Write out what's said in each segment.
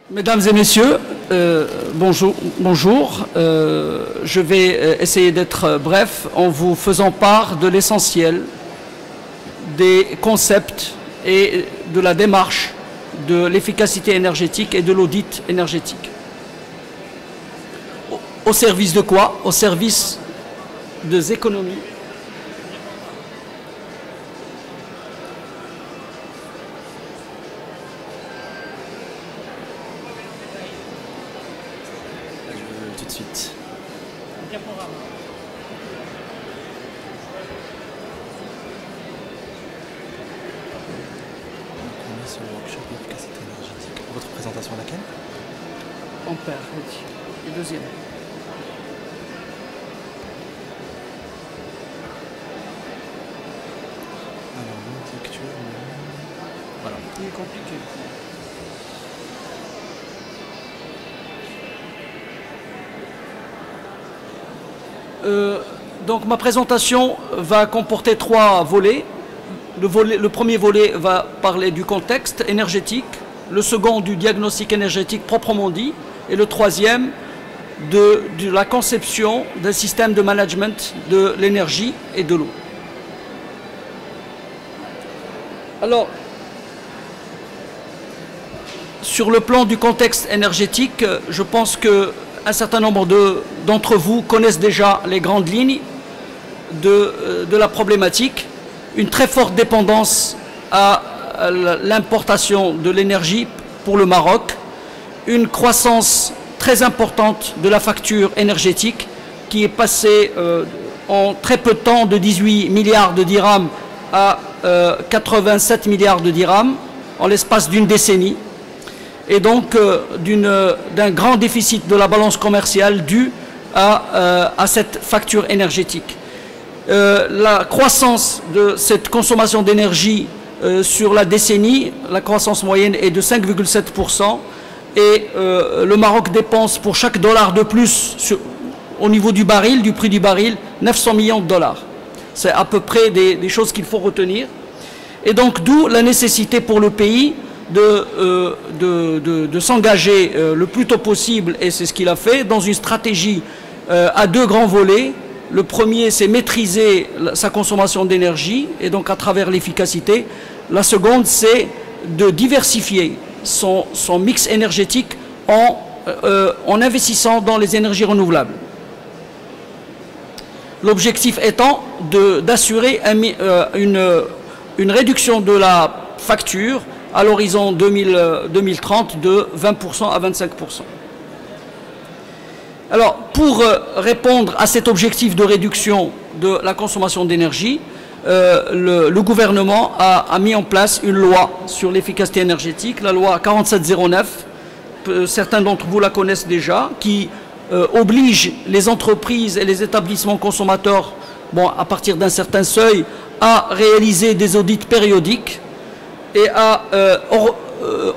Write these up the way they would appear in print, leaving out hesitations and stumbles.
Mesdames et messieurs, bonjour. Je vais essayer d'être bref en vous faisant part de l'essentiel des concepts et de la démarche de l'efficacité énergétique et de l'audit énergétique. Au service de quoi? Au service des économies. Tout de suite. On est sur le workshop d'efficacité énergétique. Votre présentation à laquelle? Ampère, oui. Et deuxième. Alors, l'intellectuel. Voilà. Il est compliqué. Donc ma présentation va comporter trois volets. Le premier volet va parler du contexte énergétique, le second du diagnostic énergétique proprement dit, et le troisième de la conception d'un système de management de l'énergie et de l'eau. Alors, sur le plan du contexte énergétique, je pense qu'un certain nombre d'entre vous connaissent déjà les grandes lignes de la problématique. Une très forte dépendance à l'importation de l'énergie pour le Maroc, une croissance très importante de la facture énergétique qui est passée en très peu de temps de 18 milliards de dirhams à 87 milliards de dirhams en l'espace d'une décennie, et donc d'un grand déficit de la balance commerciale dû à cette facture énergétique. La croissance de cette consommation d'énergie sur la décennie, la croissance moyenne est de 5,7%, et le Maroc dépense pour chaque dollar de plus au niveau du baril, du prix du baril, 900 millions de dollars. C'est à peu près des choses qu'il faut retenir. Et donc d'où la nécessité pour le pays de s'engager le plus tôt possible, et c'est ce qu'il a fait, dans une stratégie à deux grands volets. Le premier, c'est maîtriser sa consommation d'énergie, et donc à travers l'efficacité. La seconde, c'est de diversifier son mix énergétique en investissant dans les énergies renouvelables. L'objectif étant d'assurer une réduction de la facture à l'horizon 2030 de 20% à 25%. Alors, pour répondre à cet objectif de réduction de la consommation d'énergie, le gouvernement a mis en place une loi sur l'efficacité énergétique, la loi 4709, certains d'entre vous la connaissent déjà, qui oblige les entreprises et les établissements consommateurs, à partir d'un certain seuil, à réaliser des audits périodiques et à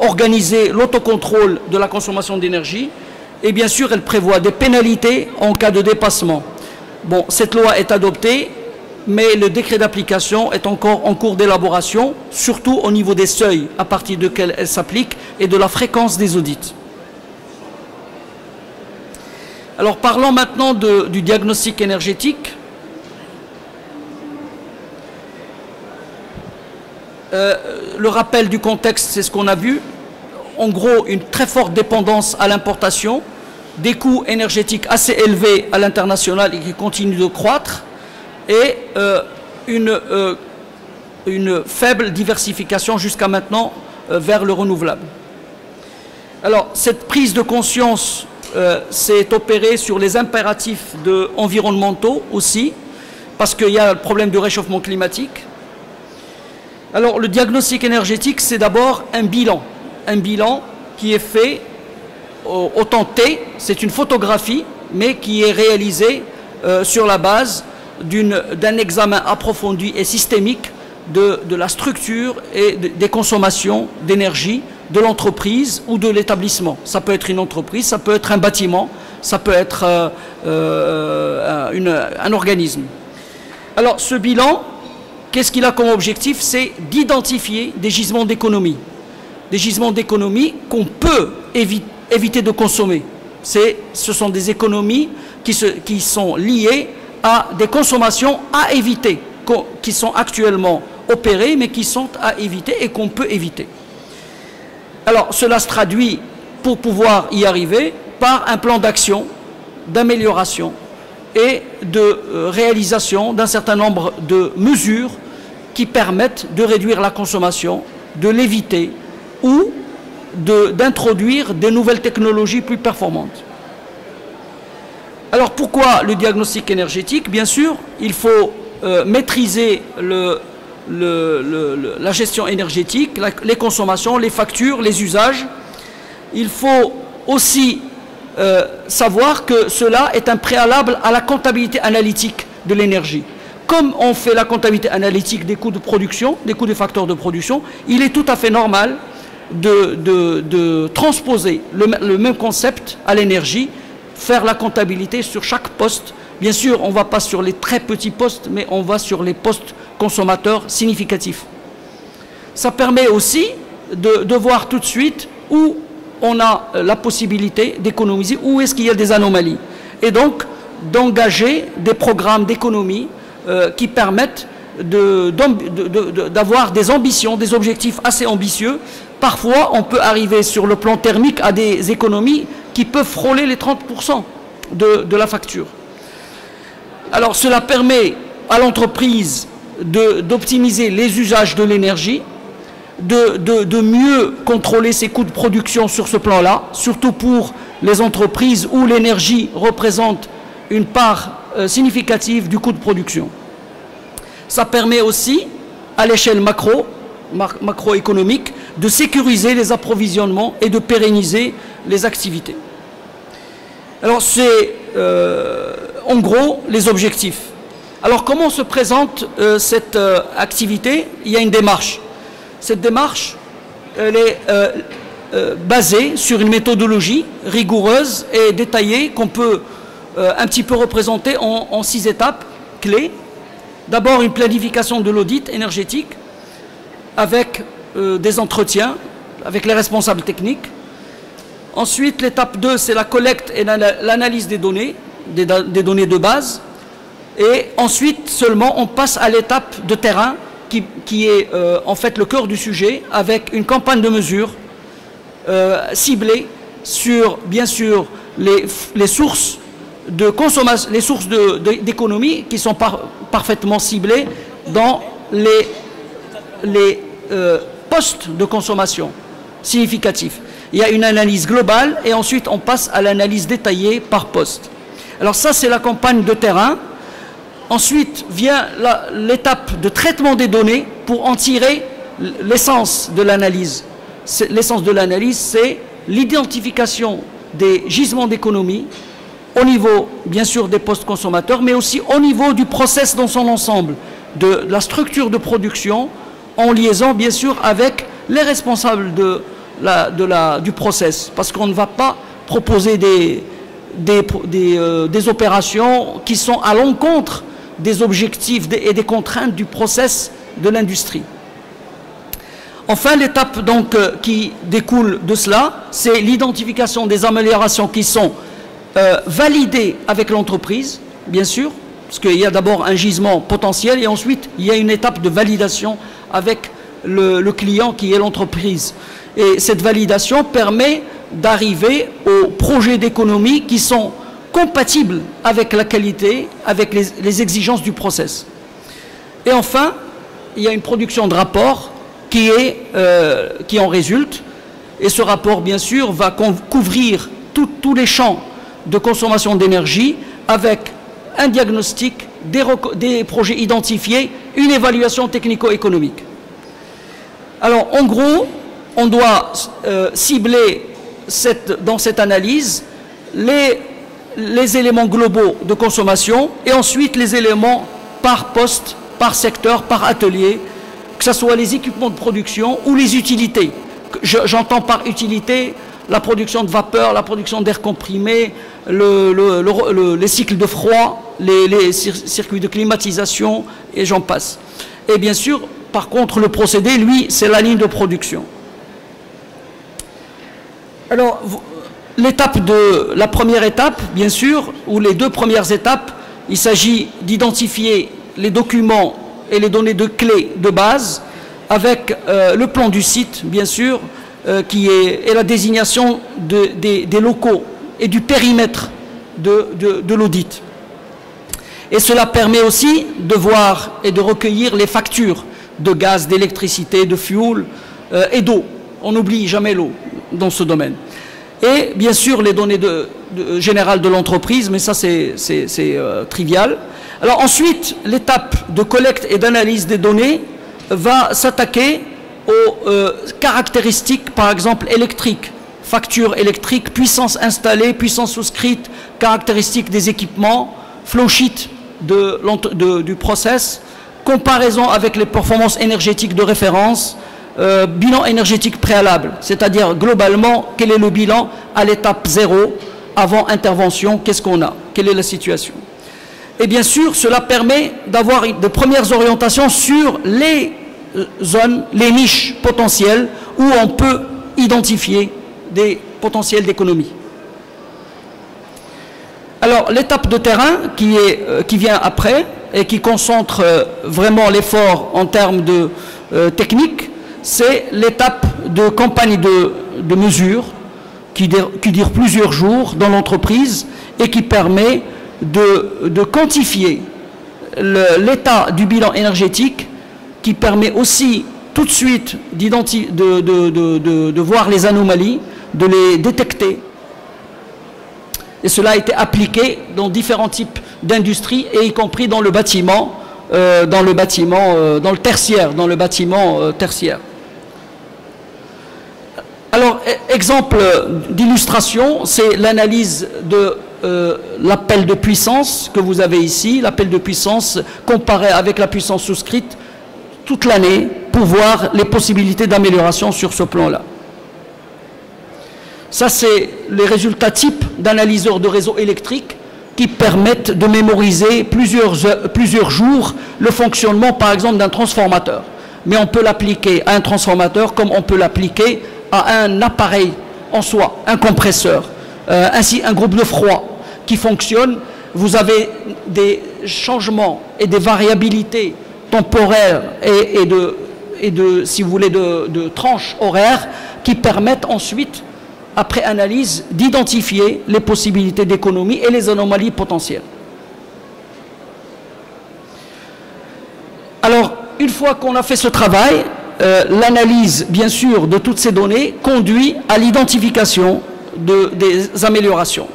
organiser l'autocontrôle de la consommation d'énergie. Et bien sûr, elle prévoit des pénalités en cas de dépassement. Bon, cette loi est adoptée, mais le décret d'application est encore en cours d'élaboration, surtout au niveau des seuils à partir desquels elle s'applique et de la fréquence des audits. Alors, parlons maintenant du diagnostic énergétique. Le rappel du contexte, c'est ce qu'on a vu. En gros, une très forte dépendance à l'importation, des coûts énergétiques assez élevés à l'international et qui continuent de croître, et une faible diversification jusqu'à maintenant vers le renouvelable. Alors, cette prise de conscience s'est opérée sur les impératifs environnementaux aussi, parce qu'il y a le problème du réchauffement climatique. Alors, le diagnostic énergétique, c'est d'abord un bilan qui est fait au temps T, c'est une photographie, mais qui est réalisée sur la base d'un examen approfondi et systémique de la structure et des consommations d'énergie de l'entreprise ou de l'établissement. Ça peut être une entreprise, ça peut être un bâtiment, ça peut être un organisme. Alors ce bilan, qu'est-ce qu'il a comme objectif? C'est d'identifier des gisements d'économie. des gisements d'économie qu'on peut éviter de consommer. Ce sont des économies qui sont liées à des consommations à éviter, qui sont actuellement opérées, mais qui sont à éviter et qu'on peut éviter. Alors, cela se traduit, pour pouvoir y arriver, par un plan d'action, d'amélioration et de réalisation d'un certain nombre de mesures qui permettent de réduire la consommation, de l'éviter ou d'introduire des nouvelles technologies plus performantes. Alors pourquoi le diagnostic énergétique? Bien sûr, il faut maîtriser la gestion énergétique, les consommations, les factures, les usages. Il faut aussi savoir que cela est un préalable à la comptabilité analytique de l'énergie. Comme on fait la comptabilité analytique des coûts de production, des coûts des facteurs de production, il est tout à fait normal de transposer le même concept à l'énergie, faire la comptabilité sur chaque poste. Bien sûr, on ne va pas sur les très petits postes, mais on va sur les postes consommateurs significatifs. Ça permet aussi de voir tout de suite où on a la possibilité d'économiser, où est-ce qu'il y a des anomalies. Et donc, d'engager des programmes d'économie qui permettent d'avoir des ambitions, des objectifs assez ambitieux. Parfois, on peut arriver sur le plan thermique à des économies qui peuvent frôler les 30% de la facture. Alors, cela permet à l'entreprise d'optimiser les usages de l'énergie, de mieux contrôler ses coûts de production sur ce plan-là, surtout pour les entreprises où l'énergie représente une part significative du coût de production. Ça permet aussi, à l'échelle macroéconomique, de sécuriser les approvisionnements et de pérenniser les activités. Alors c'est en gros les objectifs. Alors comment se présente cette activité? Il y a une démarche. Cette démarche, elle est basée sur une méthodologie rigoureuse et détaillée qu'on peut un petit peu représenter en 6 étapes clés. D'abord, une planification de l'audit énergétique avec des entretiens avec les responsables techniques. Ensuite, l'étape 2, c'est la collecte et l'analyse des données de base. Et ensuite, seulement, on passe à l'étape de terrain qui est en fait le cœur du sujet, avec une campagne de mesures ciblée sur, bien sûr, les sources de consommation, les sources d'économie qui sont parfaitement ciblées dans les postes de consommation significatifs. Il y a une analyse globale et ensuite on passe à l'analyse détaillée par poste. Alors ça, c'est la campagne de terrain. Ensuite vient l'étape de traitement des données pour en tirer l'essence de l'analyse. L'essence de l'analyse, c'est l'identification des gisements d'économie au niveau, bien sûr, des postes consommateurs, mais aussi au niveau du process dans son ensemble, de la structure de production, en liaison, bien sûr, avec les responsables du process. Parce qu'on ne va pas proposer des opérations qui sont à l'encontre des objectifs et des contraintes du process de l'industrie. Enfin, l'étape donc qui découle de cela, c'est l'identification des améliorations qui sont validées avec l'entreprise, bien sûr, parce qu'il y a d'abord un gisement potentiel et ensuite il y a une étape de validation avec le client qui est l'entreprise. Et cette validation permet d'arriver aux projets d'économie qui sont compatibles avec la qualité, avec les exigences du process. Et enfin, il y a une production de rapport qui en résulte. Et ce rapport, bien sûr, va couvrir tous les champs de consommation d'énergie avec un diagnostic, des projets identifiés, une évaluation technico-économique. Alors, en gros, on doit cibler dans cette analyse les éléments globaux de consommation et ensuite les éléments par poste, par secteur, par atelier, que ce soit les équipements de production ou les utilités. J'entends par utilité la production de vapeur, la production d'air comprimé, les cycles de froid, les circuits de climatisation et j'en passe. Et bien sûr, par contre, le procédé, lui, c'est la ligne de production. Alors, la première étape, bien sûr, ou les deux premières étapes, il s'agit d'identifier les documents et les données de clés de base avec le plan du site, bien sûr, et la désignation des locaux et du périmètre de l'audit. Et cela permet aussi de voir et de recueillir les factures de gaz, d'électricité, de fuel et d'eau. On n'oublie jamais l'eau dans ce domaine. Et bien sûr les données générales de l'entreprise, mais ça c'est trivial. Alors ensuite, l'étape de collecte et d'analyse des données va s'attaquer aux caractéristiques, par exemple électriques, facture électrique, puissance installée, puissance souscrite, caractéristiques des équipements, flowsheet du process, comparaison avec les performances énergétiques de référence, bilan énergétique préalable, c'est-à-dire globalement quel est le bilan à l'étape 0 avant intervention, qu'est-ce qu'on a, quelle est la situation. Et bien sûr, cela permet d'avoir de premières orientations sur les zones, les niches potentielles où on peut identifier des potentiels d'économie. Alors l'étape de terrain qui vient après et qui concentre vraiment l'effort en termes de technique, c'est l'étape de campagne de mesure qui dure plusieurs jours dans l'entreprise et qui permet de quantifier l'état du bilan énergétique, qui permet aussi tout de suite de voir les anomalies, de les détecter. Et cela a été appliqué dans différents types d'industries, et y compris dans le bâtiment, dans le tertiaire, dans le bâtiment tertiaire. Alors, exemple d'illustration, c'est l'analyse de l'appel de puissance que vous avez ici, l'appel de puissance comparé avec la puissance souscrite toute l'année pour voir les possibilités d'amélioration sur ce plan-là. Ça, c'est les résultats types d'analyseurs de réseau électrique qui permettent de mémoriser plusieurs jours le fonctionnement, par exemple, d'un transformateur. Mais on peut l'appliquer à un transformateur comme on peut l'appliquer à un appareil en soi, un compresseur, ainsi un groupe de froid qui fonctionne. Vous avez des changements et des variabilités temporaires et si vous voulez, de tranches horaires qui permettent ensuite, après analyse, d'identifier les possibilités d'économie et les anomalies potentielles. Alors, une fois qu'on a fait ce travail, l'analyse, bien sûr, de toutes ces données conduit à l'identification des améliorations.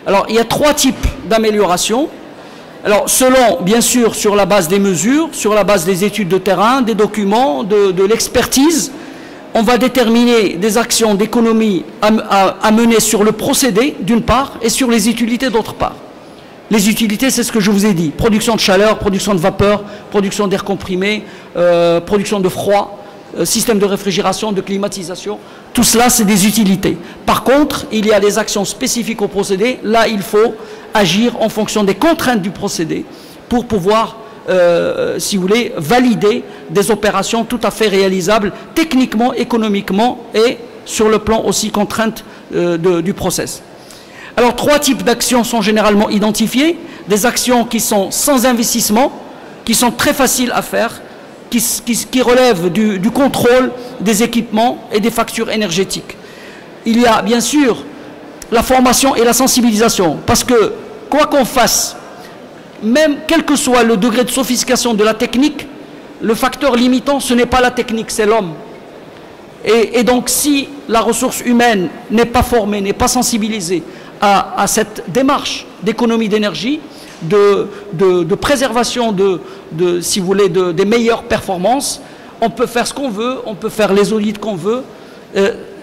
Alors, il y a trois types d'améliorations. Alors, selon, bien sûr, sur la base des mesures, sur la base des études de terrain, des documents, de l'expertise, on va déterminer des actions d'économie à mener sur le procédé, d'une part, et sur les utilités, d'autre part. Les utilités, c'est ce que je vous ai dit. Production de chaleur, production de vapeur, production d'air comprimé, production de froid, système de réfrigération, de climatisation. Tout cela, c'est des utilités. Par contre, il y a des actions spécifiques au procédé. Là, il faut agir en fonction des contraintes du procédé pour pouvoir, si vous voulez, valider des opérations tout à fait réalisables techniquement, économiquement et sur le plan aussi contrainte du process. Alors, trois types d'actions sont généralement identifiées. Des actions qui sont sans investissement, qui sont très faciles à faire, qui relèvent du contrôle des équipements et des factures énergétiques. Il y a bien sûr la formation et la sensibilisation, parce que quoi qu'on fasse, même quel que soit le degré de sophistication de la technique, le facteur limitant, ce n'est pas la technique, c'est l'homme. Et donc, si la ressource humaine n'est pas formée, n'est pas sensibilisée à cette démarche d'économie d'énergie, de préservation si vous voulez, des meilleures performances, on peut faire ce qu'on veut, on peut faire les audits qu'on veut,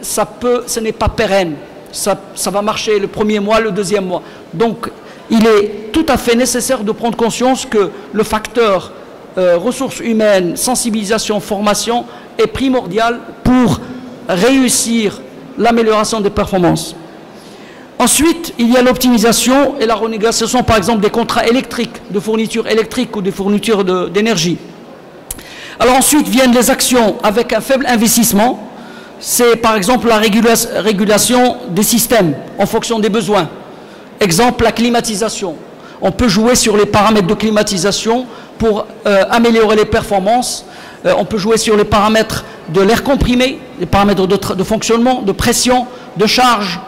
ce n'est pas pérenne. Ça va marcher le premier mois, le deuxième mois. Donc, il est tout à fait nécessaire de prendre conscience que le facteur ressources humaines, sensibilisation, formation est primordial pour réussir l'amélioration des performances. Ensuite, il y a l'optimisation et la renégociation, par exemple, des contrats électriques, de fourniture électrique ou de fourniture d'énergie. Alors ensuite viennent les actions avec un faible investissement, c'est par exemple la régulation des systèmes en fonction des besoins. Exemple, la climatisation. On peut jouer sur les paramètres de climatisation pour améliorer les performances. On peut jouer sur les paramètres de l'air comprimé, les paramètres de fonctionnement, de pression, de charge.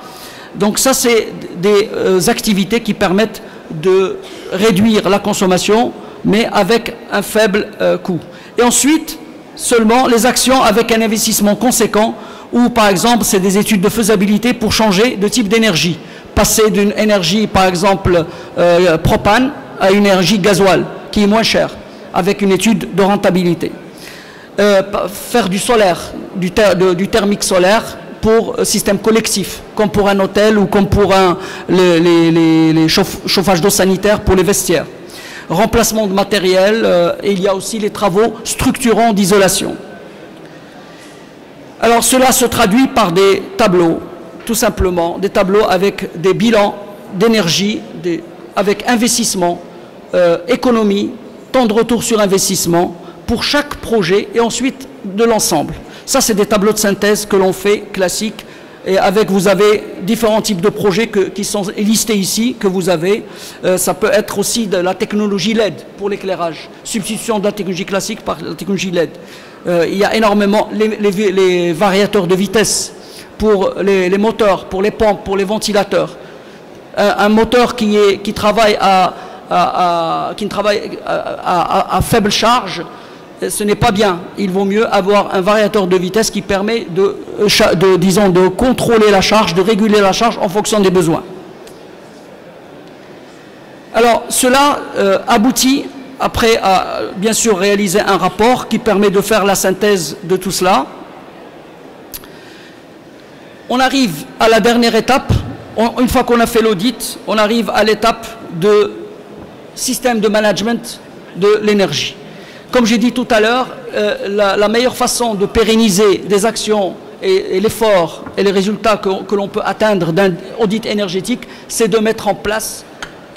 Donc ça, c'est des activités qui permettent de réduire la consommation, mais avec un faible coût. Et ensuite, seulement les actions avec un investissement conséquent, ou par exemple, c'est des études de faisabilité pour changer de type d'énergie. Passer d'une énergie, par exemple, propane, à une énergie gasoil, qui est moins chère, avec une étude de rentabilité. Faire du solaire, du thermique solaire, pour un système collectif, comme pour un hôtel ou comme pour les chauffages d'eau sanitaire pour les vestiaires. Remplacement de matériel, et il y a aussi les travaux structurants d'isolation. Alors cela se traduit par des tableaux, tout simplement, des tableaux avec des bilans d'énergie, avec investissement, économie, temps de retour sur investissement, pour chaque projet et ensuite de l'ensemble. Ça, c'est des tableaux de synthèse que l'on fait classiques. Et avec, vous avez différents types de projets qui sont listés ici, que vous avez. Ça peut être aussi de la technologie LED pour l'éclairage. Substitution de la technologie classique par la technologie LED. Il y a énormément les variateurs de vitesse pour les moteurs, pour les pompes, pour les ventilateurs. Un moteur qui travaille à faible charge, ce n'est pas bien. Il vaut mieux avoir un variateur de vitesse qui permet de contrôler la charge, de réguler la charge en fonction des besoins. Alors, cela aboutit après à, bien sûr, réaliser un rapport qui permet de faire la synthèse de tout cela. On arrive à la dernière étape. Une fois qu'on a fait l'audit, on arrive à l'étape de système de management de l'énergie. Comme j'ai dit tout à l'heure, la meilleure façon de pérenniser des actions et l'effort et les résultats que l'on peut atteindre d'un audit énergétique, c'est de mettre en place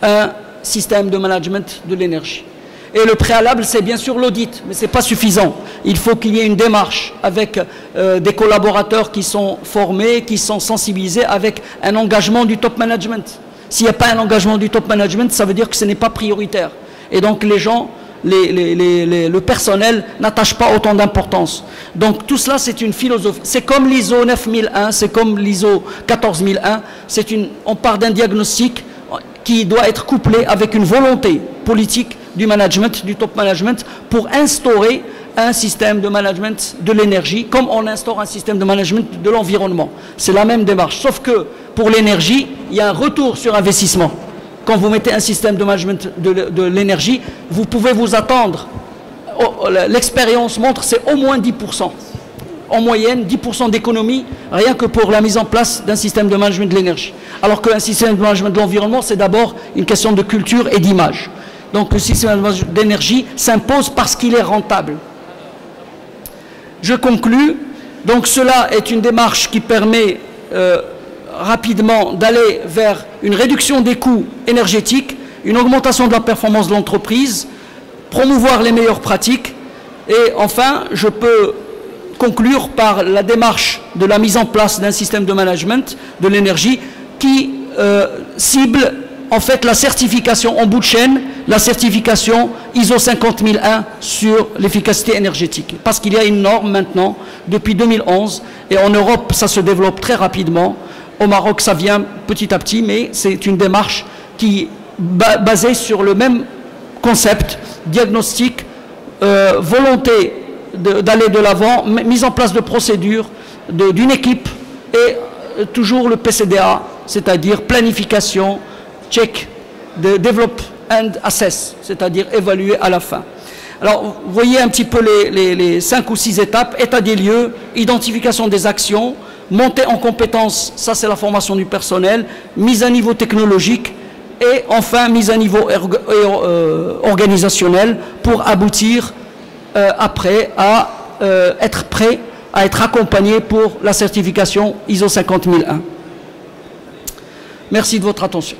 un système de management de l'énergie. Et le préalable, c'est bien sûr l'audit, mais ce n'est pas suffisant. Il faut qu'il y ait une démarche avec des collaborateurs qui sont formés, qui sont sensibilisés, avec un engagement du top management. S'il n'y a pas un engagement du top management, ça veut dire que ce n'est pas prioritaire. Et donc les gens, le personnel n'attache pas autant d'importance. Donc tout cela, c'est une philosophie. C'est comme l'ISO 9001, c'est comme l'ISO 14001. On part d'un diagnostic qui doit être couplé avec une volonté politique du management, du top management, pour instaurer un système de management de l'énergie, comme on instaure un système de management de l'environnement. C'est la même démarche, sauf que pour l'énergie, il y a un retour sur investissement. Quand vous mettez un système de management de l'énergie, vous pouvez vous attendre, l'expérience montre, c'est au moins 10%. En moyenne, 10% d'économie, rien que pour la mise en place d'un système de management de l'énergie. Alors qu'un système de management de l'environnement, c'est d'abord une question de culture et d'image. Donc le système d'énergie s'impose parce qu'il est rentable. Je conclus. Donc cela est une démarche qui permet rapidement d'aller vers une réduction des coûts énergétiques, une augmentation de la performance de l'entreprise, promouvoir les meilleures pratiques. Et enfin, je peux conclure par la démarche de la mise en place d'un système de management de l'énergie qui cible en fait la certification en bout de chaîne, la certification ISO 50001 sur l'efficacité énergétique. Parce qu'il y a une norme maintenant depuis 2011 et en Europe ça se développe très rapidement. Au Maroc ça vient petit à petit, mais c'est une démarche qui est basée sur le même concept, diagnostic, volonté d'aller de l'avant, mise en place de procédures, d'une équipe et toujours le PCDA, c'est-à-dire planification, check, develop and assess, c'est-à-dire évaluer à la fin. Alors, vous voyez un petit peu les 5 ou 6 étapes: état des lieux, identification des actions, montée en compétences, ça c'est la formation du personnel, mise à niveau technologique et enfin mise à niveau organisationnel pour aboutir après à être prêt à être accompagné pour la certification ISO 50001. Merci de votre attention.